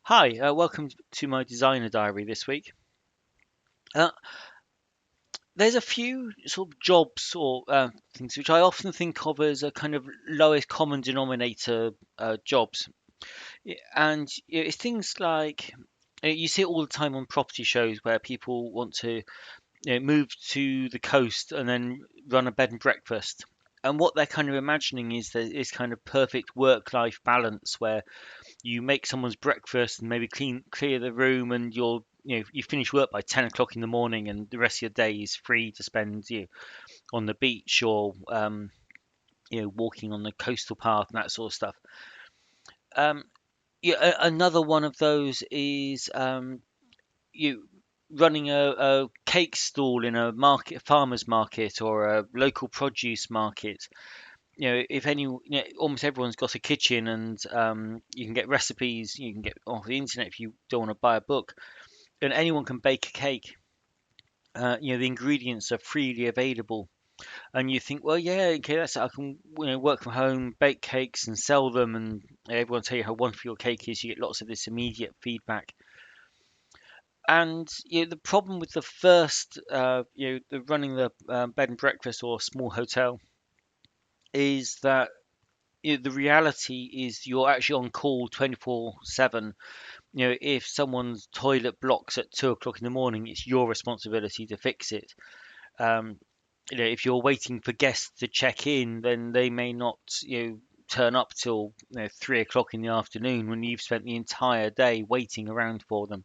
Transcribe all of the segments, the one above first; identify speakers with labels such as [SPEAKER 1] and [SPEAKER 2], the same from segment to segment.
[SPEAKER 1] Hi, welcome to my designer diary this week. Uh, there's a few sort of jobs or things which I often think of as a kind of lowest common denominator jobs. And it's things like you see it all the time on property shows where people want to move to the coast and then run a bed and breakfast. And what they're kind of imagining is this kind of perfect work-life balance where you make someone's breakfast and maybe clear the room, and you finish work by 10 o'clock in the morning, and the rest of your day is free to spend on the beach or walking on the coastal path and that sort of stuff. Um, another one of those is you running a cake stall in a market, farmers market, or a local produce market. If almost everyone's got a kitchen, and you can get recipes, you can get off the internet if you don't want to buy a book, and anyone can bake a cake. The ingredients are freely available, and you think, well, yeah, okay, that's it. I can work from home, bake cakes, and sell them, and everyone tell you how wonderful your cake is. You get lots of this immediate feedback. And the problem with the first, the running the bed and breakfast or small hotel is that the reality is you're actually on call 24/7. If someone's toilet blocks at 2 o'clock in the morning, it's your responsibility to fix it. Um, if you're waiting for guests to check in, then they may not, turn up till 3 o'clock in the afternoon when you've spent the entire day waiting around for them.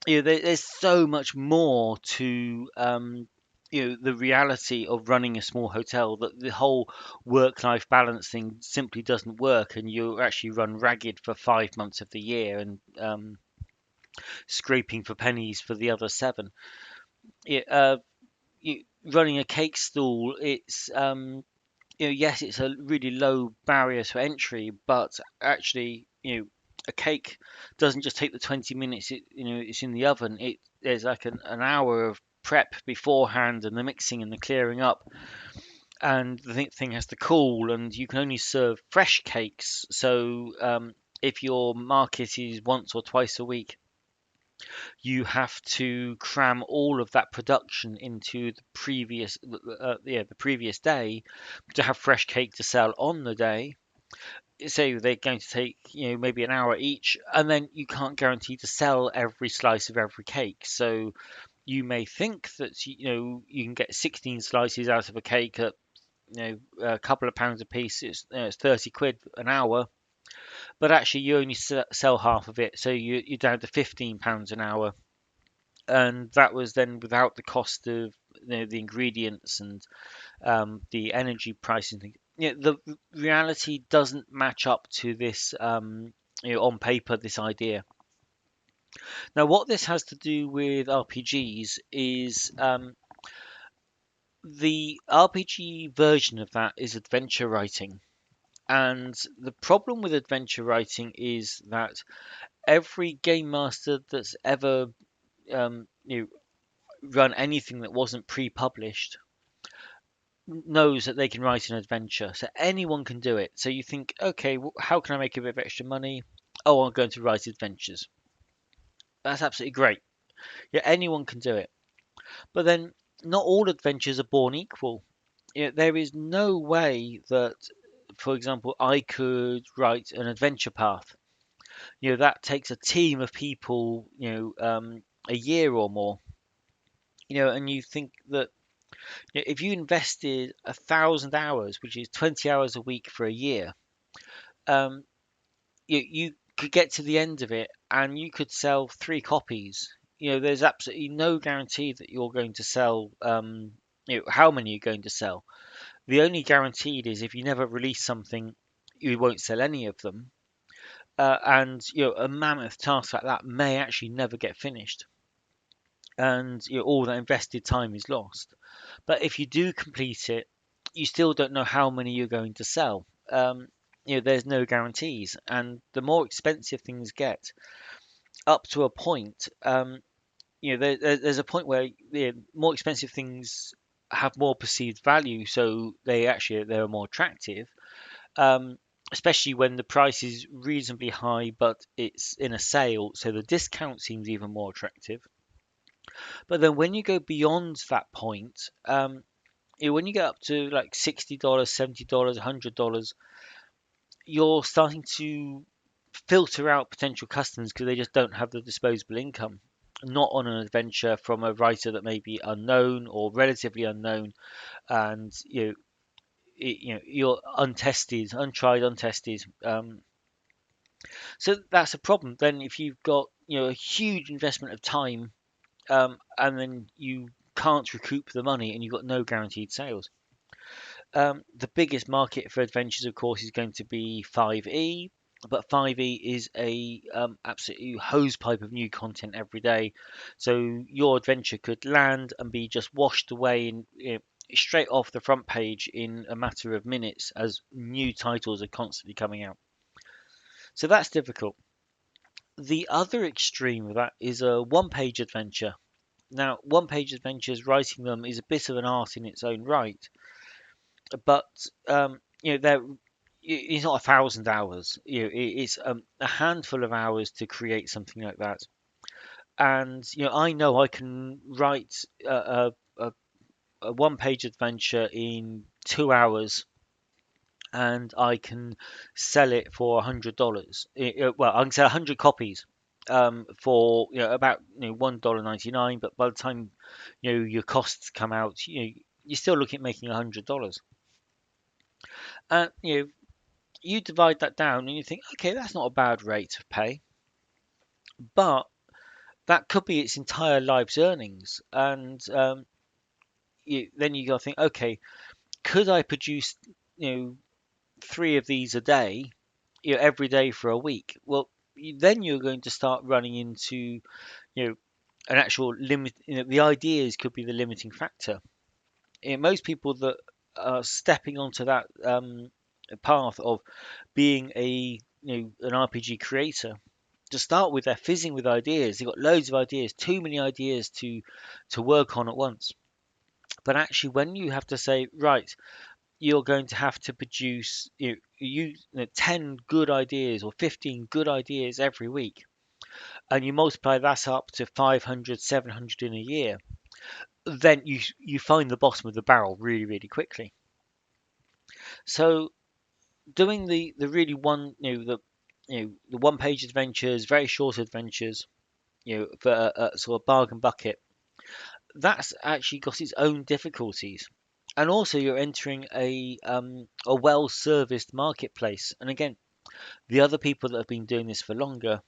[SPEAKER 1] There's so much more to the reality of running a small hotel, that the whole work-life balance thing simply doesn't work, and you actually run ragged for 5 months of the year, and scraping for pennies for the other seven. Yeah, running a cake stall, it's yes, it's a really low barrier to entry, but actually, a cake doesn't just take the 20 minutes. It's in the oven. There's like an hour of prep beforehand, and the mixing and the clearing up, and the thing has to cool, and you can only serve fresh cakes. So if your market is once or twice a week, you have to cram all of that production into the previous day to have fresh cake to sell on the day. Say they're going to take maybe an hour each, and then you can't guarantee to sell every slice of every cake. So you may think that you can get 16 slices out of a cake at a couple of pounds a piece. It's 30 quid an hour, but actually you only sell half of it, so you're down to 15 pounds an hour. And that was then without the cost of the ingredients and the energy pricing. The reality doesn't match up to this on paper, this idea. Now, what this has to do with RPGs is the RPG version of that is adventure writing. And the problem with adventure writing is that every game master that's ever um, you know, run anything that wasn't pre-published knows that they can write an adventure. So anyone can do it. So you think, okay, how can I make a bit of extra money? Oh, I'm going to write adventures. That's absolutely great. Yeah, anyone can do it. But then not all adventures are born equal. There is no way that, for example, I could write an adventure path. That takes a team of people, a year or more. And you think that if you invested 1,000 hours, which is 20 hours a week for a year, um, you could get to the end of it and you could sell 3 copies. There's absolutely no guarantee that you're going to sell, how many you're going to sell. The only guaranteed is if you never release something, you won't sell any of them. And a mammoth task like that may actually never get finished, and all that invested time is lost. But if you do complete it, you still don't know how many you're going to sell. There's no guarantees, and the more expensive things get, up to a point, there's a point where more expensive things have more perceived value, so they're more attractive. Um, especially when the price is reasonably high, but it's in a sale, so the discount seems even more attractive. But then when you go beyond that point, when you get up to like $60, $70, $100, you're starting to filter out potential customers because they just don't have the disposable income. Not on an adventure from a writer that may be unknown or relatively unknown, and you're untested, untried, untested. So that's a problem. Then if you've got a huge investment of time, and then you can't recoup the money, and you've got no guaranteed sales. The biggest market for adventures, of course, is going to be 5e, but 5e is a absolute hose pipe of new content every day. So your adventure could land and be just washed away in, straight off the front page in a matter of minutes, as new titles are constantly coming out. So that's difficult. The other extreme of that is a one-page adventure. Now, one-page adventures, writing them is a bit of an art in its own right, but they're it's not 1,000 hours. It's a handful of hours to create something like that. And I know I can write a one-page adventure in 2 hours, and I can sell it for $100. Well, I can sell 100 copies for about $1.99. But by the time your costs come out, you're still looking at making $100. And you divide that down and you think, okay, that's not a bad rate of pay, but that could be its entire life's earnings. And then you got to think, okay, could I produce, you know, 3 of these a day, every day for a week? Well, then you're going to start running into, an actual limit. The ideas could be the limiting factor. Most people that are stepping onto that path of being an RPG creator, to start with, they're fizzing with ideas. They've got loads of ideas, too many ideas to work on at once. But actually, when you have to say, right, you're going to have to produce 10 good ideas or 15 good ideas every week, and you multiply that up to 500, 700 in a year, then you find the bottom of the barrel really, really quickly. So doing the really the one page adventures, very short adventures, for a sort of bargain bucket, that's actually got its own difficulties. And also, you're entering a well serviced marketplace. And again, the other people that have been doing this for longer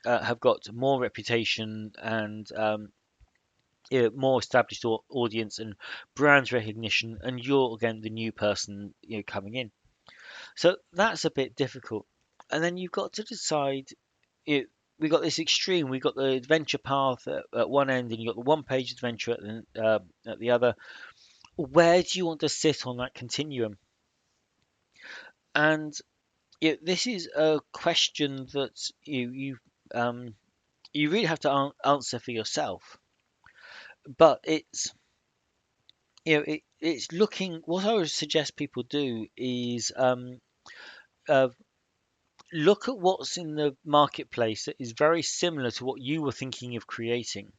[SPEAKER 1] have got more reputation and more established audience and brand recognition, and you're again the new person coming in. So that's a bit difficult. And then you've got to decide. We got this extreme. We got the adventure path at one end, and you got the one-page adventure at the other. Where do you want to sit on that continuum? And this is a question that you really have to answer for yourself. But it's looking. What I would suggest people do is uh, look at what's in the marketplace that is very similar to what you were thinking of creating,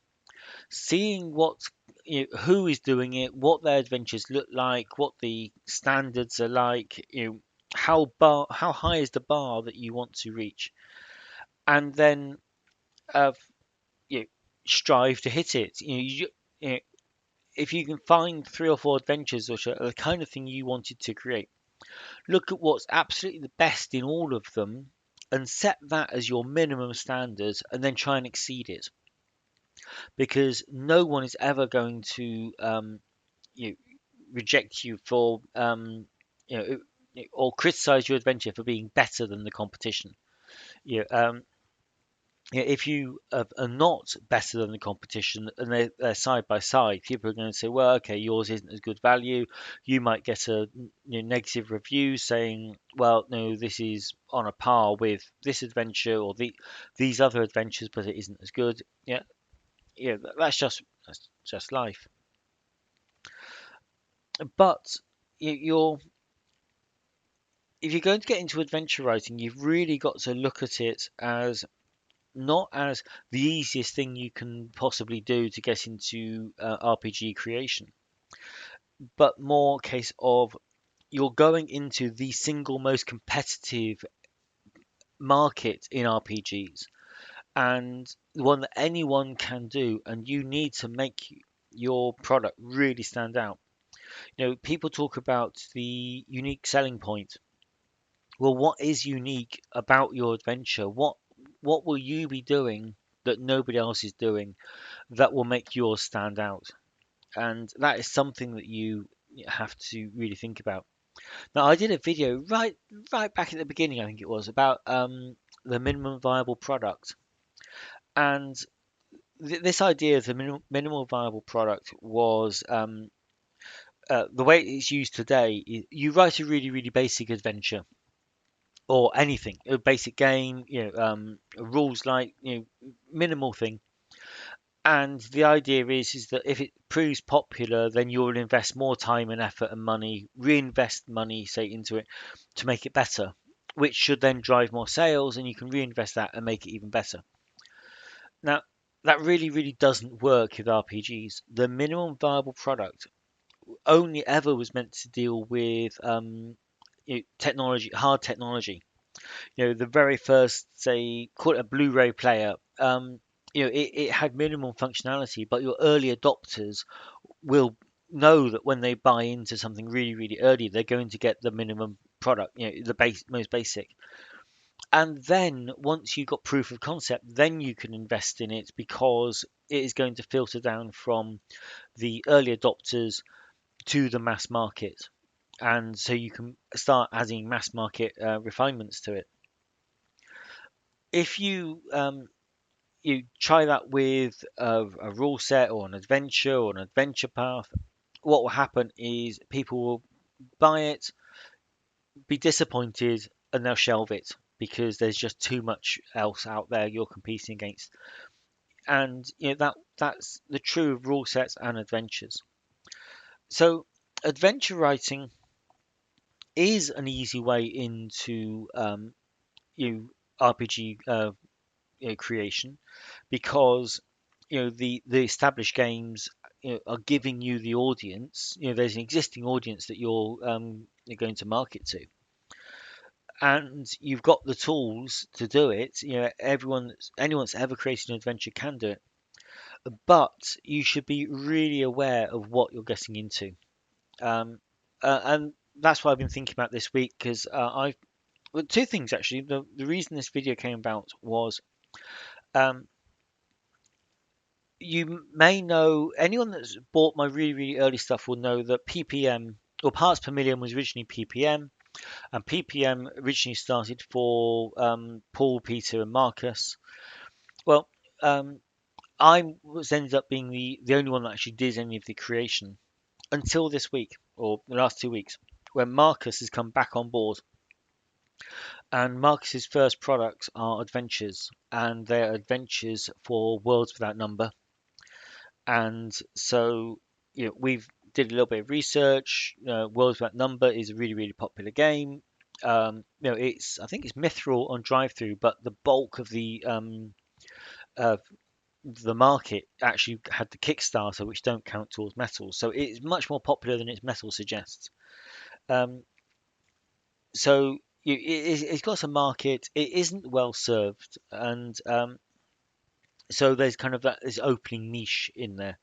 [SPEAKER 1] seeing who is doing it, what their adventures look like, what the standards are like, how high is the bar that you want to reach, and then uh, you know, strive to hit it. You know, if you can find 3 or 4 adventures which are the kind of thing you wanted to create, look at what's absolutely the best in all of them and set that as your minimum standards, and then try and exceed it, because no one is ever going to you know, reject you for you know or criticize your adventure for being better than the competition. You know, if you are not better than the competition and they're side by side, people are going to say, well, okay, yours isn't as good value. You might get a negative review saying, well, no, this is on a par with this adventure or these other adventures, but it isn't as good. Yeah, that's just life. But you're if you're going to get into adventure writing, you've really got to look at it as not as the easiest thing you can possibly do to get into RPG creation, but more a case of you're going into the single most competitive market in RPGs and the one that anyone can do, and you need to make your product really stand out. People talk about the unique selling point. Well, what is unique about your adventure? What will you be doing that nobody else is doing that will make yours stand out? And that is something that you have to really think about. Now, I did a video right back at the beginning, I think it was, about the minimum viable product, and this idea of the minimal viable product was the way it's used today. You write a really basic adventure or anything, a basic game, rules like minimal thing. And the idea is that if it proves popular, then you'll invest more time and effort and money, reinvest money, say, into it to make it better, which should then drive more sales, and you can reinvest that and make it even better. Now, that really doesn't work with RPGs. The minimum viable product only ever was meant to deal with technology, hard technology. The very first, say, call it a Blu-ray player. It had minimal functionality, but your early adopters will know that when they buy into something really early, they're going to get the minimum product, the most basic. And then once you've got proof of concept, then you can invest in it because it is going to filter down from the early adopters to the mass market. And so you can start adding mass market refinements to it. If you try that with a rule set or an adventure or an adventure path, what will happen is people will buy it, be disappointed, and they'll shelve it because there's just too much else out there you're competing against. And that's the true of rule sets and adventures. So adventure writing is an easy way into you RPG creation because the established games are giving you the audience. There's an existing audience that you're going to market to, and you've got the tools to do it. Anyone that's ever created an adventure can do it, but you should be really aware of what you're getting into. And that's what I've been thinking about this week because I well, two things actually. The reason this video came about was um, you may know anyone that's bought my really early stuff will know that ppm or parts per million was originally ppm, and ppm originally started for Paul, Peter, and Marcus. Well, um, I was ended up being the only one that actually did any of the creation until this week or the last 2 weeks, when Marcus has come back on board. And Marcus's first products are adventures, and they're adventures for Worlds Without Number. And so we've did a little bit of research. Worlds Without Number is a really popular game. It's, I think it's Mithril on DriveThru, but the bulk of uh, the market actually had the Kickstarter, which don't count towards metal. So it's much more popular than its metal suggests. Um, so it's got some market. It isn't well served, and so there's kind of this opening niche in there.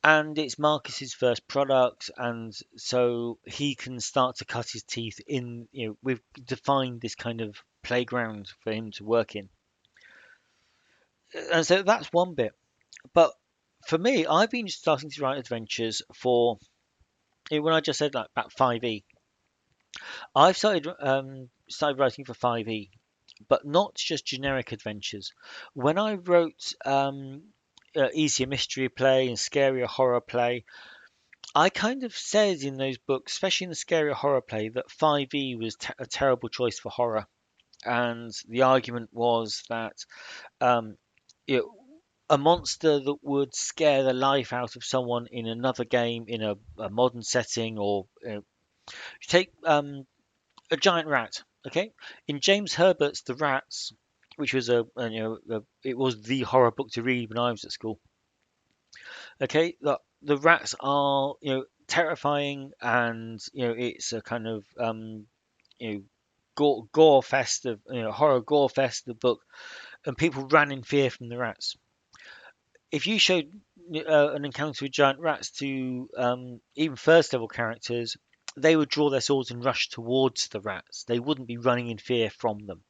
[SPEAKER 1] And it's Marcus's first product, and so he can start to cut his teeth in. We've defined this kind of playground for him to work in, and so that's one bit. But for me, I've been starting to write adventures for when I just said like about 5e. I've started writing for 5e, but not just generic adventures. When I wrote easier mystery play and scarier horror play, I kind of said in those books, especially in the scarier horror play, that 5e was a terrible choice for horror. And the argument was that um, it, a monster that would scare the life out of someone in another game in a modern setting, or you take a giant rat. Okay, in James Herbert's The Rats, which was it was the horror book to read when I was at school. Okay, the rats are terrifying, and it's a kind of you know gore fest of horror gore fest of the book, and people ran in fear from the rats. If you showed an encounter with giant rats to even first level characters, they would draw their swords and rush towards the rats. They wouldn't be running in fear from them.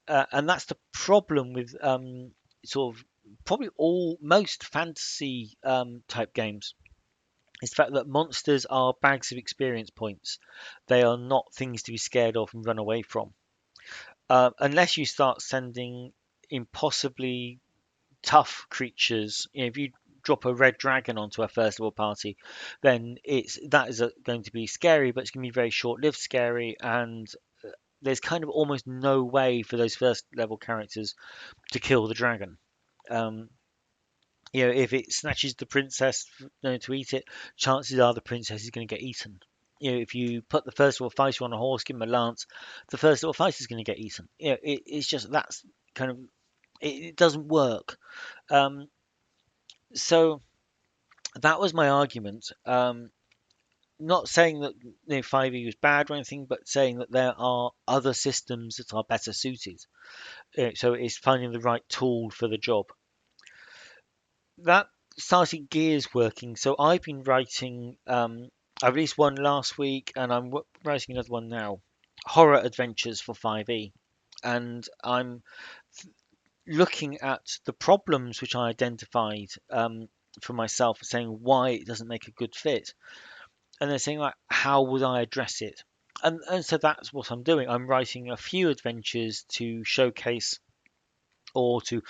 [SPEAKER 1] And that's the problem with sort of probably most fantasy type games. Is the fact that monsters are bags of experience points. They are not things to be scared of and run away from. Unless you start sending impossibly tough creatures. If you drop a red dragon onto a first level party, then that is going to be scary, but it's going to be very short lived scary, and there's kind of almost no way for those first level characters to kill the dragon. Um, if it snatches the princess to eat it, chances are the princess is going to get eaten. If you put the first level fighter on a horse, give him a lance, the first level fighter is going to get eaten. It's just that's kind of it doesn't work. Um, so that was my argument. Not saying that 5e was bad or anything, but saying that there are other systems that are better suited. So it's finding the right tool for the job. That started Gears working. So I've been writing. I released one last week, and I'm writing another one now. Horror adventures for 5e, and I'm looking at the problems which I identified for myself, saying why it doesn't make a good fit, and then saying like, how would I address it? And so that's what I'm doing. I'm writing a few adventures to showcase or to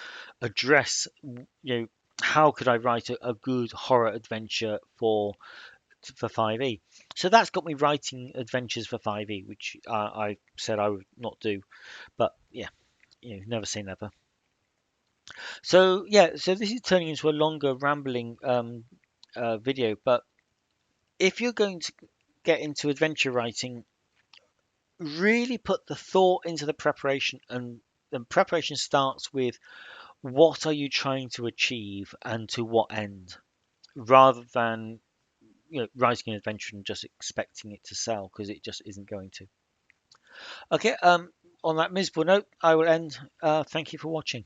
[SPEAKER 1] address, how could I write a good horror adventure for 5e. So that's got me writing adventures for 5e, which I said I would not do, but yeah, never say never. So yeah, so this is turning into a longer rambling video, but if you're going to get into adventure writing, really put the thought into the preparation, and the preparation starts with what are you trying to achieve and to what end, rather than writing an adventure and just expecting it to sell, because it just isn't going to. Okay, on that miserable note, I will end. Thank you for watching.